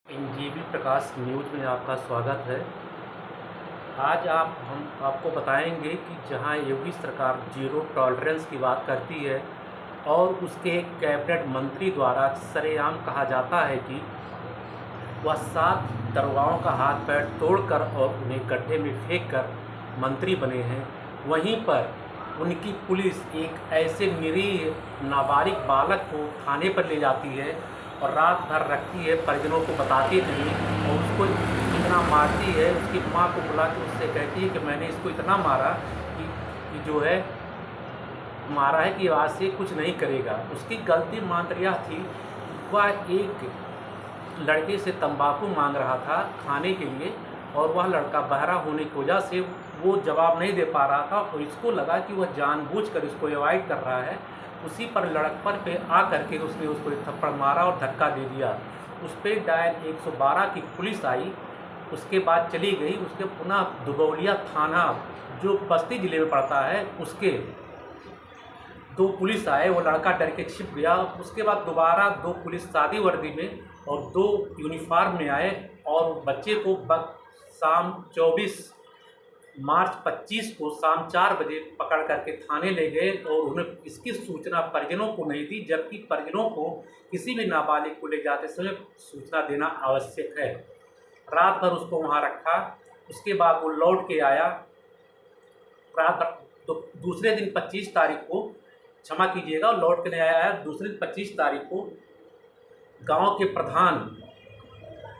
NGB प्रकाश news में आपका स्वागत है। आज हम आपको बताएंगे कि जहां योगी सरकार जीरो टॉलरेंस की बात करती है और उसके कैबिनेट मंत्री द्वारा सरेआम कहा जाता है कि वह 7 दरोगाओं का हाथ पैर तोड़कर और उन्हें गड्ढे में फेंक कर मंत्री बने हैं, वहीं पर उनकी पुलिस एक ऐसे निरीह नाबालिग बालक को थाने पर ले जाती है और रात भर रखती है, परिजनों को बताती नहीं और उसको इतना मारती है। उसकी माँ को बुला के उससे कहती है कि मैंने इसको इतना मारा कि जो है मारा है कि आज से कुछ नहीं करेगा। उसकी गलती मात्र यह थी, वह एक लड़के से तंबाकू मांग रहा था खाने के लिए और वह लड़का बहरा होने की वजह से वो जवाब नहीं दे पा रहा था और इसको लगा कि वह जानबूझकर इसको अवॉइड कर रहा है। उसी पर लड़कपन पे आ करके उसने उसको एक थप्पड़ मारा और धक्का दे दिया। उस पर डायल 112 की पुलिस आई, उसके बाद चली गई। उसके पुनः दुबौलिया थाना जो बस्ती ज़िले में पड़ता है, उसके 2 पुलिस आए, वो लड़का डर के छिप गया। उसके बाद दोबारा 2 पुलिस सादी वर्दी में और 2 यूनिफॉर्म में आए और बच्चे को शाम 24 मार्च 25 को शाम 4 बजे पकड़ करके थाने ले गए और उन्हें इसकी सूचना परिजनों को नहीं दी, जबकि परिजनों को किसी भी नाबालिग को ले जाते समय सूचना देना आवश्यक है। रात भर उसको वहाँ रखा। उसके बाद वो लौट के आया रात भर। तो दूसरे दिन 25 तारीख को, क्षमा कीजिएगा, लौट के नहीं आया। दूसरे दिन 25 तारीख को गांव के प्रधान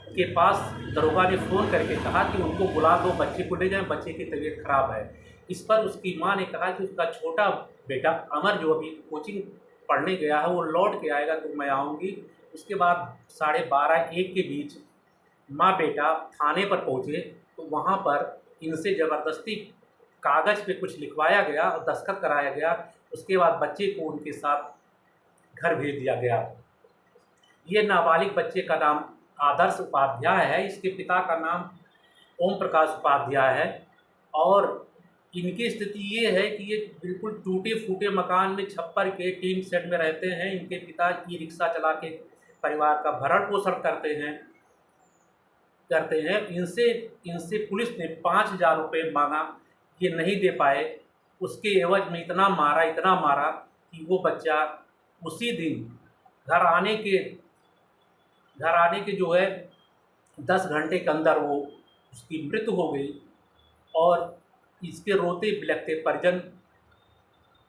के पास दरोगा ने फ़ोन करके कहा कि उनको बुला दो, बच्चे को ले जाएं, बच्चे की तबीयत खराब है। इस पर उसकी मां ने कहा कि उसका छोटा बेटा अमर जो अभी कोचिंग पढ़ने गया है वो लौट के आएगा तो मैं आऊँगी। उसके बाद 12:30-1 के बीच माँ बेटा थाने पर पहुँचे तो वहाँ पर इनसे ज़बरदस्ती कागज़ पे कुछ लिखवाया गया और दस्तखत कराया गया। उसके बाद बच्चे को उनके साथ घर भेज दिया गया। ये नाबालिग बच्चे का नाम आदर्श उपाध्याय है। इसके पिता का नाम ओम प्रकाश उपाध्याय है और इनकी स्थिति ये है कि ये बिल्कुल टूटे फूटे मकान में छप्पर के टीन सेट में रहते हैं। इनके पिता ई रिक्शा चला के परिवार का भरण पोषण करते हैं। इनसे पुलिस ने 5,000 रुपये मांगा, ये नहीं दे पाए। उसके एवज में इतना मारा कि वो बच्चा उसी दिन घर आने के जो है 10 घंटे के अंदर वो उसकी मृत्यु हो गई। और इसके रोते बिलखते परिजन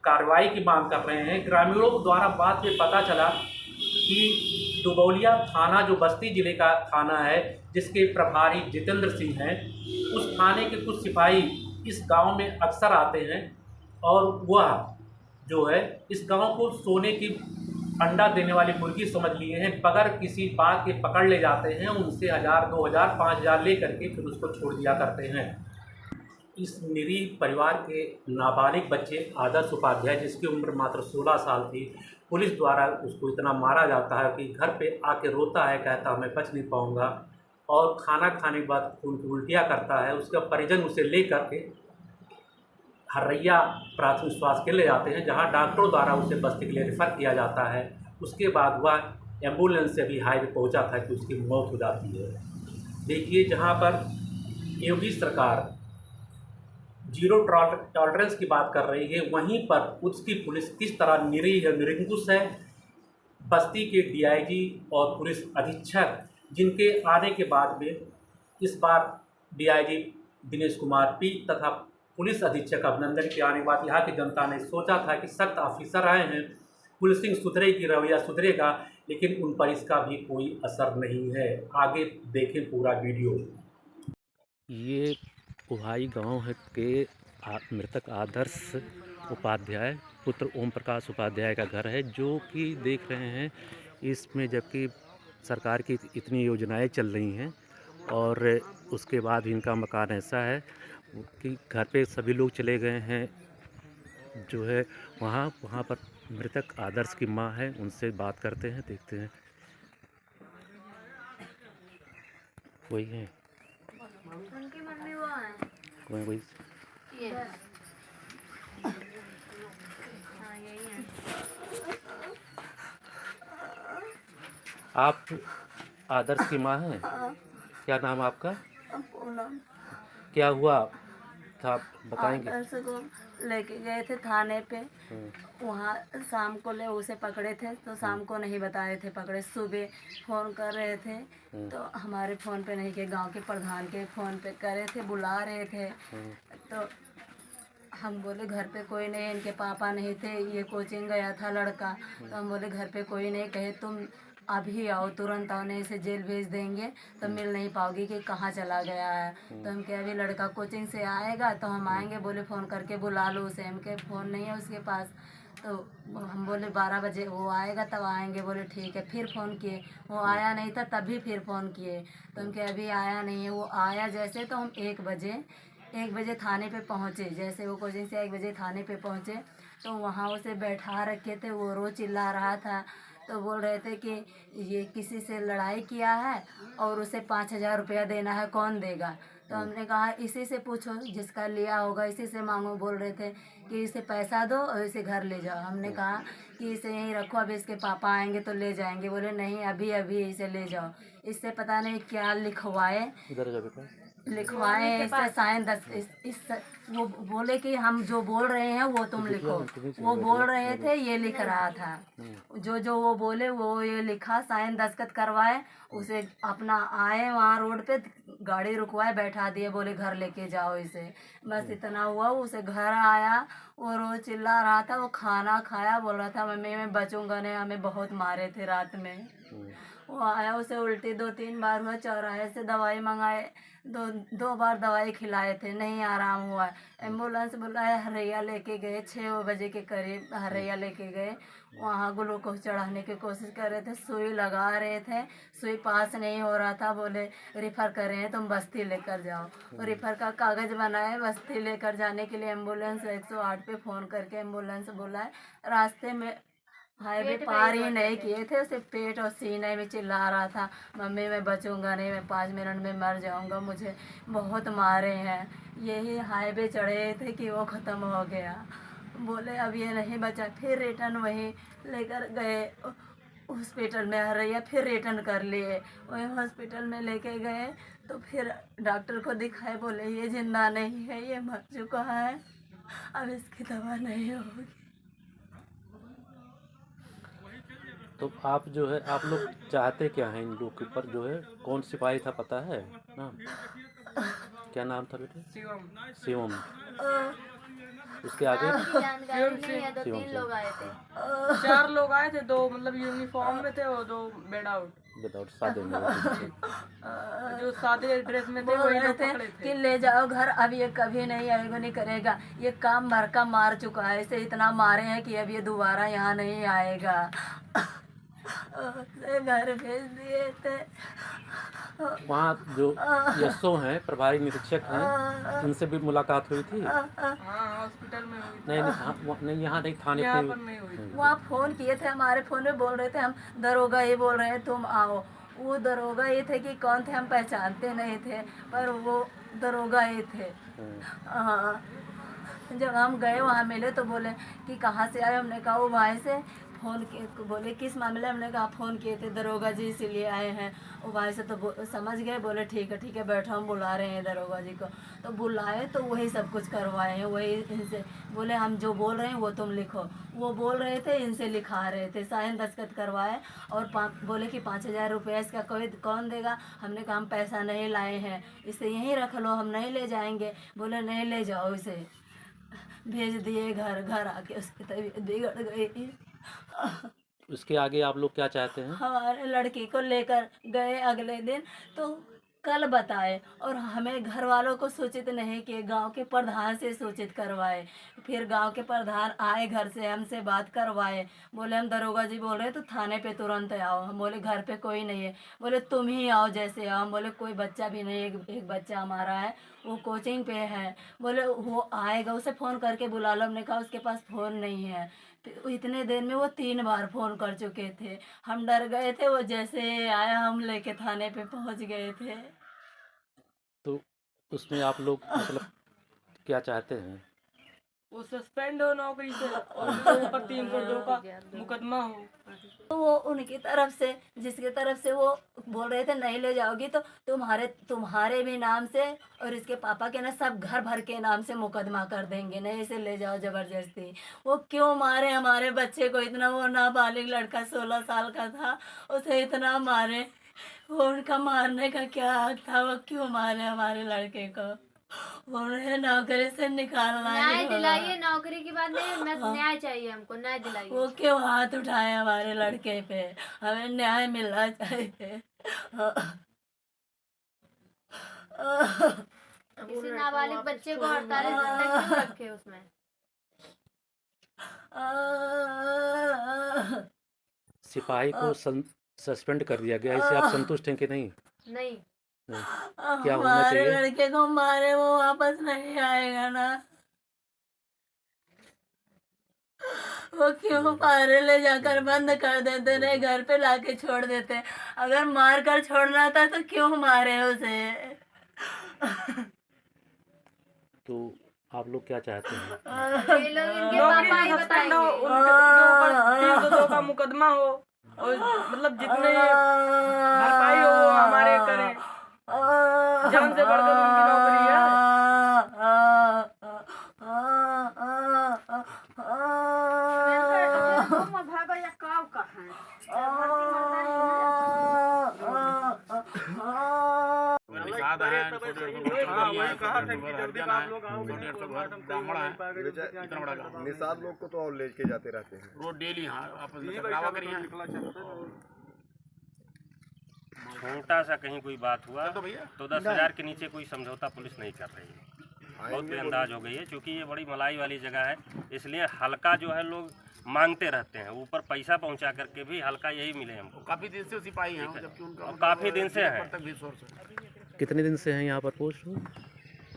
कार्रवाई की मांग कर रहे हैं। ग्रामीणों द्वारा बाद में पता चला कि दुबौलिया थाना जो बस्ती ज़िले का थाना है, जिसके प्रभारी जितेंद्र सिंह हैं, उस थाने के कुछ सिपाही इस गांव में अक्सर आते हैं और वह जो है इस गांव को सोने की अंडा देने वाली मुर्गी समझ लिए हैं। बगैर किसी बात के पकड़ ले जाते हैं, उनसे 1,000, 2,000, 5,000 ले करके फिर उसको छोड़ दिया करते हैं। इस निरीह परिवार के नाबालिग बच्चे आदर्श उपाध्याय, जिसकी उम्र मात्र 16 साल थी, पुलिस द्वारा उसको इतना मारा जाता है कि घर पे आके रोता है, कहता मैं बच नहीं पाऊँगा और खाना खाने के बाद खून की उल्टियाँ करता है। उसका परिजन उसे ले करके हर्रैया प्राथमिक स्वास्थ्य के ले जाते हैं, जहां डॉक्टरों द्वारा उसे बस्ती के लिए रेफ़र किया जाता है। उसके बाद वह एम्बुलेंस से भी हाईवे पहुंचा था कि उसकी मौत हो जाती है। देखिए, जहां पर योगी सरकार जीरो टॉलरेंस की बात कर रही है, वहीं पर उसकी पुलिस किस तरह निरीह निरंकुश है। बस्ती के डीआईजी और पुलिस अधीक्षक, जिनके आने के बाद में इस बार डीआईजी दिनेश कुमार पी तथा पुलिस अधीक्षक अभिनंदन के आने के बाद यहाँ की जनता ने सोचा था कि सख्त ऑफिसर आए हैं, पुलिसिंग सुधरेगी, रवैया सुधरेगा, लेकिन उन पर इसका भी कोई असर नहीं है। आगे देखें पूरा वीडियो। ये उहाई गांव है के मृतक आदर्श उपाध्याय पुत्र ओम प्रकाश उपाध्याय का घर है, जो कि देख रहे हैं इसमें, जबकि सरकार की इतनी योजनाएं चल रही हैं और उसके बाद भी इनका मकान ऐसा है कि घर पे सभी लोग चले गए हैं। जो है वहाँ पर मृतक आदर्श की माँ है, उनसे बात करते हैं, देखते हैं। वही है, उनकी मम्मी वो है, वही ये हाँ यही है। आप आदर्श की माँ हैं? हाँ, क्या नाम है आपका? पूनम। क्या हुआ था बताएंगे? आदर्श को लेके गए थे थाने पे। हम्म, वहाँ शाम को ले उसे पकड़े थे, तो शाम को नहीं बताए थे पकड़े। सुबह फ़ोन कर रहे थे हम्म, तो हमारे फ़ोन पे नहीं किए, गांव के प्रधान के फ़ोन पे करे थे, बुला रहे थे। हम्म, तो हम बोले घर पे कोई नहीं, इनके पापा नहीं थे, ये कोचिंग गया था लड़का। तो हम बोले घर पे कोई नहीं, कहे तुम अभी आओ, तुरंत आओ, नहीं इसे जेल भेज देंगे तो मिल नहीं पाओगी कि कहाँ चला गया है। तो हम कहे अभी लड़का कोचिंग से आएगा तो हम आएंगे, बोले फ़ोन करके बुला लो उसे। हम कहे फ़ोन नहीं है उसके पास। तो हम बोले 12 बजे वो आएगा तब आएंगे, बोले ठीक है। फिर फ़ोन किए, वो आया नहीं था, तभी फिर फ़ोन किए। तो हम कहे अभी आया नहीं है। वो आया जैसे तो हम 1 बजे थाने पे पहुँचे। जैसे वो कोचिंग से 1 बजे थाने पे पहुँचे तो वहाँ उसे बैठा रखे थे। वो रो चिल्ला रहा था, तो बोल रहे थे कि ये किसी से लड़ाई किया है और उसे 5,000 रुपया देना है, कौन देगा। तो हमने कहा इसी से पूछो, जिसका लिया होगा इसी से मांगो। बोल रहे थे कि इसे पैसा दो और इसे घर ले जाओ। हमने कहा कि इसे यहीं रखो, अभी इसके पापा आएंगे तो ले जाएंगे। बोले नहीं, अभी अभी इसे ले जाओ। इससे पता नहीं क्या लिखवाए इधर जा बेटा। लिखवाए इससे साइन दस इस वो बोले कि हम जो बोल रहे हैं वो तुम लिखो। वो बोल रहे थे, ये लिख रहा था। जो जो वो बोले वो ये लिखा, साइन दस्तखत करवाए। उसे अपना आए वहाँ रोड पे, गाड़ी रुकवाए, बैठा दिए, बोले घर लेके जाओ इसे। बस इतना हुआ। उसे घर आया, वो रोज चिल्ला रहा था। वो खाना खाया, बोल रहा था मम्मी मैं बचूंगा नहीं, हमें बहुत मारे थे रात में। वो आया, उसे उल्टी 2-3 बार हुआ। चौराहे से दवाई मंगाए, दो 2 बार दवाई खिलाए थे, नहीं आराम हुआ। एम्बुलेंस बुलाया, हरैया लेके गए। 6 बजे के करीब हरैया लेके गए। वहाँ ग्लूकोज चढ़ाने की कोशिश कर रहे थे, सुई लगा रहे थे, सुई पास नहीं हो रहा था। बोले रिफ़र कर रहे हैं, तुम बस्ती लेकर जाओ। रिफ़र का कागज़ बनाए, बस्ती लेकर जाने के लिए एम्बुलेंस 108 पे फ़ोन करके एम्बुलेंस बुलाए। रास्ते में हाईवे पार ही नहीं किए थे, उसे पेट और सीने में चिल्ला रहा था मम्मी मैं बचूंगा नहीं, मैं 5 मिनट में मर जाऊंगा, मुझे बहुत मारे हैं। यही हाईवे चढ़े थे कि वो ख़त्म हो गया। बोले अब ये नहीं बचा। फिर रिटर्न वहीं लेकर गए हॉस्पिटल में हरैया, फिर रिटर्न कर लिए। वहीं हॉस्पिटल में लेके गए तो फिर डॉक्टर को दिखाए, बोले ये जिंदा नहीं है, ये मर चुका है, अब इसकी दवा नहीं होगी। तो आप जो है आप लोग चाहते क्या हैं इन लोग के ऊपर? जो है कौन सिपाही था पता है नाम? क्या नाम था बेटे? शिवम। उसके आगे? नाम की जानकारी नहीं है, 2-3 शिवम लोग आए थे। 4 लोग आए थे, 2 मतलब यूनिफॉर्म में थे और 2 बेड आउट। विदाउट सादे में जो सादे ड्रेस में थे बोल वही रहे लोग थे पकड़े कि थे। ले जाओ घर, अब ये कभी नहीं आएगा, नहीं करेगा। ये काम भर का मार चुका है, इसे इतना मारे हैं कि अब ये दोबारा यहाँ नहीं आएगा। उसे घर भेज दिए थे। वहाँ जो एसओ हैं, प्रभारी निरीक्षक हैं, इनसे भी मुलाकात हुई थी? हाँ, हॉस्पिटल में हुई थी। नहीं नहीं, नहीं यहाँ नहीं, थाने यहाँ पे पर नहीं हुई थी। वहाँ फ़ोन किए थे, हमारे फ़ोन में बोल रहे थे हम दरोगा ही बोल रहे हैं, तुम आओ। वो दरोगा ये थे कि कौन थे हम पहचानते नहीं थे, पर वो दरोगा ही थे। हाँ, जब हम गए वहाँ मिले तो बोले कि कहाँ से आए। हमने कहा वो भाई से फ़ोन किए। बोले किस मामले? हमने कहा फ़ोन किए थे दरोगा जी इसीलिए आए हैं। वो भाई से तो समझ गए, बोले ठीक है बैठो, हम बुला रहे हैं दरोगा जी को। तो बुलाए तो वही सब कुछ करवाए हैं, वही इनसे बोले हम जो बोल रहे हैं वो तुम लिखो। वो बोल रहे थे, इनसे लिखा रहे थे, साइन दस्तखत करवाए। और बोले कि 5,000 रुपया इसका कोई कौन देगा। हमने कहा हम पैसा नहीं लाए हैं, इसे यहीं रख लो, हम नहीं ले जाएंगे। बोले नहीं ले जाओ इसे। भेज दिए घर। घर आके उसकी तबीयत बिगड़ गई। उसके आगे आप लोग क्या चाहते हैं? हमारे लड़की को लेकर गए अगले दिन तो कल बताए, और हमें घर वालों को सूचित नहीं किए, गांव के प्रधान से सूचित करवाए। फिर गांव के प्रधान आए, घर से हमसे बात करवाए। बोले हम दरोगा जी बोल रहे हैं तो थाने पे तुरंत आओ। हम बोले घर पे कोई नहीं है। बोले तुम ही आओ जैसे आओ। हम बोले कोई बच्चा भी नहीं, एक बच्चा हमारा है, वो कोचिंग पे है। बोले वो आएगा, उसे फ़ोन करके बुला लो। हमने कहा उसके पास फ़ोन नहीं है। फिर इतने देर में वो 3 बार फ़ोन कर चुके थे। हम डर गए थे। वो जैसे आया हम लेके थाने पे पहुंच गए थे। तो उसमें आप लोग मतलब क्या चाहते हैं? वो सस्पेंड हो नौकरी से और उसके ऊपर 302 का मुकदमा हो। तो वो उनकी तरफ से, जिसकी तरफ से वो बोल रहे थे नहीं ले जाओगी तो तुम्हारे भी नाम से और इसके पापा के ना सब घर भर के नाम से मुकदमा कर देंगे, नहीं इसे ले जाओ जबरदस्ती। वो क्यों मारे हमारे बच्चे को इतना? वो नाबालिग लड़का 16 साल का था, उसे इतना मारे। वो उनका मारने का क्या हक था? वो क्यों मारे हमारे लड़के को? उन्हें नौकरी से निकालना ही न्याय होगा। दिलाइए, नौकरी की बात नहीं, मैं न्याय चाहिए, हमको न्याय दिलाइए। वो क्यों हाथ उठाए हमारे लड़के पे? हमें न्याय मिलना चाहिए। किसी नाबालिग बच्चे को 48 घंटे क्यों रखे उसमें? सिपाही को सस्पेंड कर दिया गया, इससे आप संतुष्ट हैं कि नहीं? नहीं, नहीं। क्या होना हमारे चाहिए? लड़के को मारे, वो वापस नहीं आएगा ना? वो क्यों मारे? ले जाकर बंद कर देते, नहीं घर पे लाके छोड़ देते। अगर मार कर छोड़ना था तो क्यों मारे उसे? तो आप लोग क्या चाहते हैं? ये लोग इनके नौकरी पापा ही से सस्पेंड हो, बताएंगे। उनके ऊपर 302 का मुकदमा हो और मतलब जितने भरपाई हो वो हमारे करें। जान से बढ़कर उनकी नौकरी है। निषाद लोग को तो और लेके जाते रहते हैं रोज डेली। हाँ आपस में टकरावा करी हैं। छोटा सा कहीं कोई बात हुआ तो 10,000 के नीचे कोई समझौता पुलिस नहीं कर रही है। बहुत बेअंदाज हो गई है, क्योंकि ये बड़ी मलाई वाली जगह है, इसलिए हल्का जो है लोग मांगते रहते हैं, ऊपर पैसा पहुंचा करके भी हल्का यही मिले हमको। काफी दिन से सिपाही हैं, जबकि उनका और काफी दिन से है। तक भी सोर्स है। कितने दिन से हैं यहाँ पर पोस्ट हो?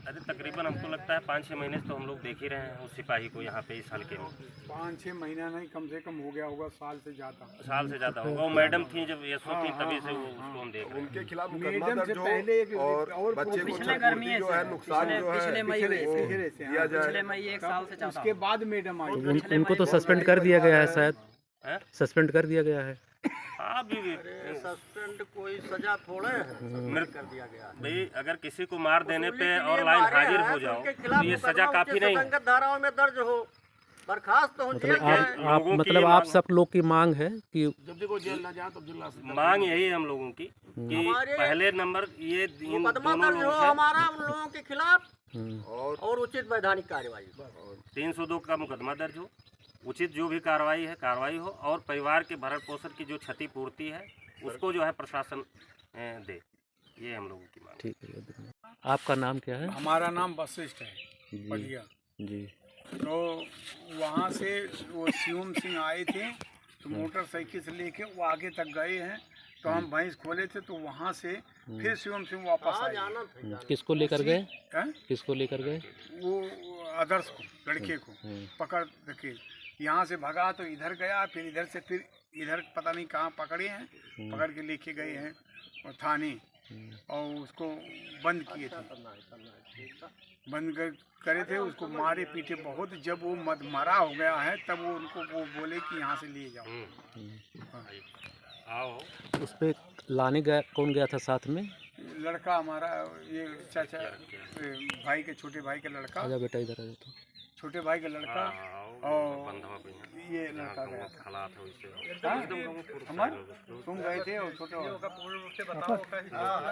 अरे तकरीबन हमको लगता है 5-6 महीने से तो हम लोग देख ही रहे हैं उस सिपाही को यहाँ पे इस हल्के में। 5-6 महीना नहीं, कम से कम हो गया होगा साल से ज़्यादा। साल से ज़्यादा होगा। वो मैडम थी जब यशो थी तभी से वो उसको हम देख रहे हैं। उनके खिलाफ मुकदमा मैडम से दर्ज पहले हो और बच्चे को क्षतिपूर्ति जो है, नुकसान जो है पिछले मई वो दिया जाए। उसके बाद मैडम आई। उनको तो सस्पेंड कर दिया गया है शायद, हैं? सस्पेंड कर दिया गया है। हाँ भी सस्पेंड कोई सजा थोड़े है कर दिया गया। भाई अगर किसी को मार देने पे और लाइन हाजिर हो जाओ तो ये सजा काफी नहीं। संगत धाराओं में दर्ज हो, बर्खास्त हो, जेल मतलब आप सब लोग की मांग है कि जब देखो जेल ना जाए तब जिला मांग यही है हम लोगों की कि पहले नंबर ये इन मुकदमा दोनों दर्ज हो लोगों हमारा उन लोगों के खिलाफ और उचित वैधानिक कार्यवाही। से 302 का मुकदमा दर्ज हो, उचित जो भी कार्रवाई हो और परिवार के भरण पोषण की जो क्षतिपूर्ति है उसको जो है प्रशासन दे, ये हम लोगों की मांग। ठीक है। आपका नाम क्या है? हमारा नाम वशिष्ठ है बढ़िया। जी। तो वहाँ से वो शिवम सिंह आए थे तो मोटरसाइकिल से लेके वो आगे तक गए हैं, तो हम भैंस खोले थे तो वहाँ से फिर शिवम सिंह वापस आए। किसको लेकर गए? हैं? किसको लेकर गए? वो आदर्श को, लड़के को पकड़ के यहाँ से भगा तो इधर गया, फिर इधर से फिर इधर पता नहीं कहाँ पकड़े हैं, पकड़ के लेके गए हैं और थाने, और उसको बंद किए थे, करे थे, उसको मारे पीटे बहुत। जब वो मरा हो गया है तब वो उनको वो बोले कि यहाँ से ले जाओ। आओ। उस पे लाने गया, कौन गया था साथ में? लड़का हमारा, ये चाचा भाई के, छोटे भाई का लड़का, आजा बेटा इधर आ जा। तो छोटे भाई का लड़का और ये लड़का गया था। हमार तुम गए थे और छोटा।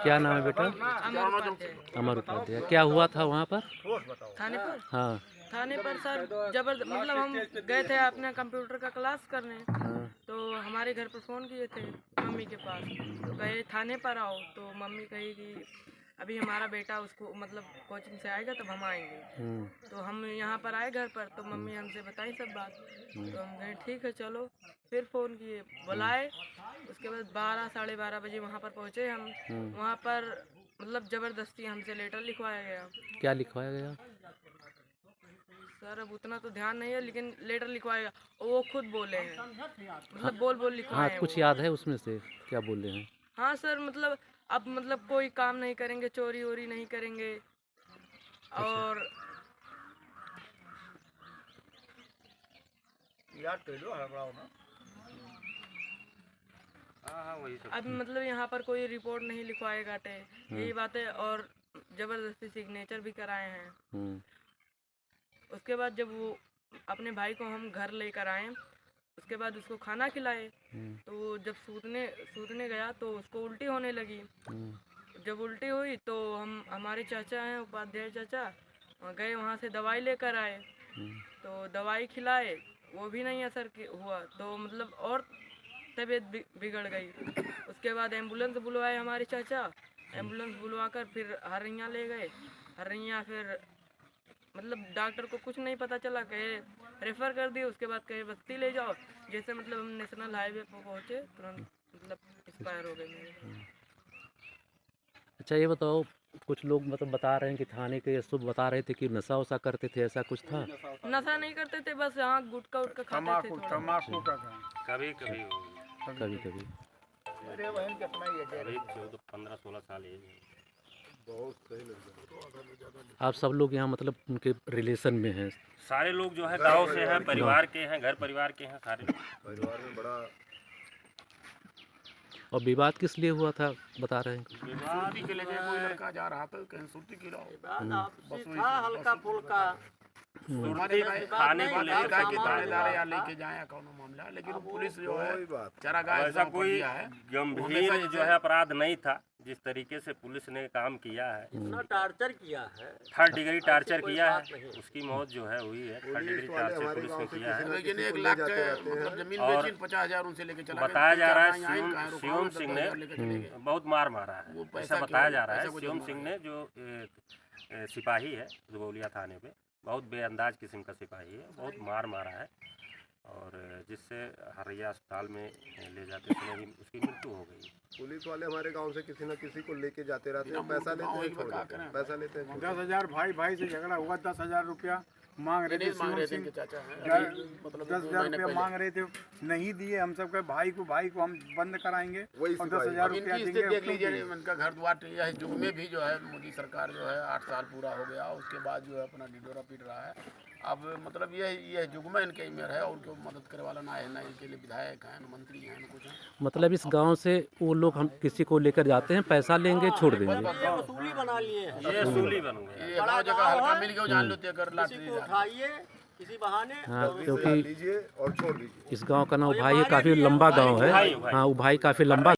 क्या नाम है बेटा? अमर उपाध्याय। क्या हुआ था वहाँ पर? थाने पर हाँ थाने पर सर मतलब हम गए थे अपने कंप्यूटर का क्लास करने, हाँ। तो हमारे घर पर फ़ोन किए थे मम्मी के पास, तो कहे थाने पर आओ, तो मम्मी कही कि अभी हमारा बेटा उसको मतलब कोचिंग से आएगा तब हम आएंगे। तो हम यहाँ पर आए घर पर, तो मम्मी हमसे बताई सब बात, तो हम कहे ठीक है चलो। फिर फ़ोन किए, बुलाए, उसके बाद 12 साढ़े 12 बजे वहाँ पर पहुँचे हम। वहाँ पर मतलब ज़बरदस्ती हमसे लेटर लिखवाया गया। क्या लिखवाया गया? सर अब उतना तो ध्यान नहीं है, लेकिन लेटर लिखवाएगा, वो खुद बोले हैं, मतलब बोल लिखवाए हाँ हैं कुछ वो। याद है उसमें से? क्या बोल रहे हैं? हाँ सर मतलब अब मतलब कोई काम नहीं करेंगे, चोरी वोरी नहीं करेंगे, और यार टेढ़ो हड़बड़ाओ ना। हाँ वही सब। अब मतलब यहाँ पर कोई रिपोर्ट नहीं लिखवाएगा टे, यही बात है। और जबरदस्ती सिग्नेचर भी कराए हैं। उसके बाद जब वो अपने भाई को हम घर लेकर आए, उसके बाद उसको खाना खिलाए, तो वो जब सूतने गया तो उसको उल्टी होने लगी। जब उल्टी हुई तो हमारे चाचा हैं, उपाध्याय चाचा, गए वहाँ से दवाई लेकर आए। तो दवाई खिलाए, वो भी नहीं असर हुआ, तो मतलब और तबीयत बिगड़ गई। उसके बाद एम्बुलेंस बुलवाए हमारे चाचा, एम्बुलेंस बुलवाकर फिर हरैया ले गए। हरैया फिर मतलब डॉक्टर को कुछ नहीं पता चला, कहे रेफर कर दिए। उसके बाद कहे बस्ती ले जाओ। जैसे मतलब हम नेशनल हाईवे पर पहुँचे तुरंत मतलब एक्सपायर हो गए मेरे। अच्छा ये बताओ, कुछ लोग मतलब बता रहे हैं कि थाने के सब बता रहे थे कि नशा वशा करते थे, ऐसा कुछ था? नशा नहीं करते थे, बस यहाँ गुटखा उटका खाते थे थोड़ा। तम्बाकू का था। कभी कभी कभी कभी। अरे बहन कितना ही है। अभी 14-15-16 साल एज है। बहुत सही लग आप सब लोग यहाँ मतलब उनके रिलेशन में हैं? सारे लोग जो है गांव से हैं, परिवार के हैं, घर परिवार के हैं सारे लोग। परिवार में बड़ा और विवाद किस लिए हुआ था बता रहे हैं? सुरती के लेके कोई लड़का जा रहा था, कहीं सुरती की था हल्का फुल्का। सुरती खाने को लेकर कि थानेदार या लेके जाए कोनो मामला, लेकिन पुलिस जो है कोई बात चारागाह ऐसा कोई गंभीर जो है अपराध नहीं था। जिस तरीके से पुलिस ने काम किया है, इतना टार्चर किया है, 3rd डिग्री टार्चर कोई किया बात है। नहीं। उसकी मौत जो है हुई है, 3rd पुलिस डिग्री वाले टार्चर हमारे पुलिस गांव ने से किया है। किसी न लेकिन किसी 1 को ले लाख जाते रहते हैं। मतलब जमीन और बेची 50,000 उनसे लेके चला गया। बताया जा रहा है 4 लाख यहाँ शिवम सिंह ने लेके चले गए। बहुत मार मारा है, वो ऐसा पैसा बताया क्यों- जा रहा है। पैसा को शिवम जमा सिंह ने जो सिपाही है दुबौलिया थाने पे, बहुत बेअंदाज किस्म का सिपाही है, बहुत मार मारा है। और जिससे हरैया अस्पताल में ले जाते समय भी उसकी मृत्यु हो गई। पुलिस वाले हमारे गांव से किसी न किसी को लेके जाते रहते हैं, पैसा लेते हैं, छोड़ देते हैं, पैसा लेते हैं। 10,000 भाई से झगड़ा हुआ, 10,000 रुपया मांग रहे थे। शिवम सिंह 10,000 रुपया मांग रहे थे, नहीं दिए। हम सब के भाई को हम बंद कराएंगे वही और सिपाही। 10,000 रुपया देंगे। देख लीजिए, उनका घर द्वार यह युग में भी जो है मोदी सरकार जो है 8 साल पूरा हो गया, उसके बाद जो है अपना ढिढोरा पीट रहा है। अब मतलब यह युग में इनके मेयर है, और उनको मदद करे वाला ना है, ना इनके लिए विधायक हैं, ना मंत्री हैं, ना कुछ है। मतलब इस गांव से वो लोग हम किसी को लेकर जाते हैं, पैसा लेंगे छोड़ देंगे। ये वसूली बना लिए हैं। ये असूली बन गए। ये गाँव जगह हल्का मिल गया, जान लेते अगर किसी लाठी को उठाइए किसी बहाने हाँ, पैसा क्योंकि लीजिए और छोड़ दीजिए। इस गांव का नाम भाई है, काफ़ी लंबा गांव है। हाँ वो भाई काफ़ी लंबा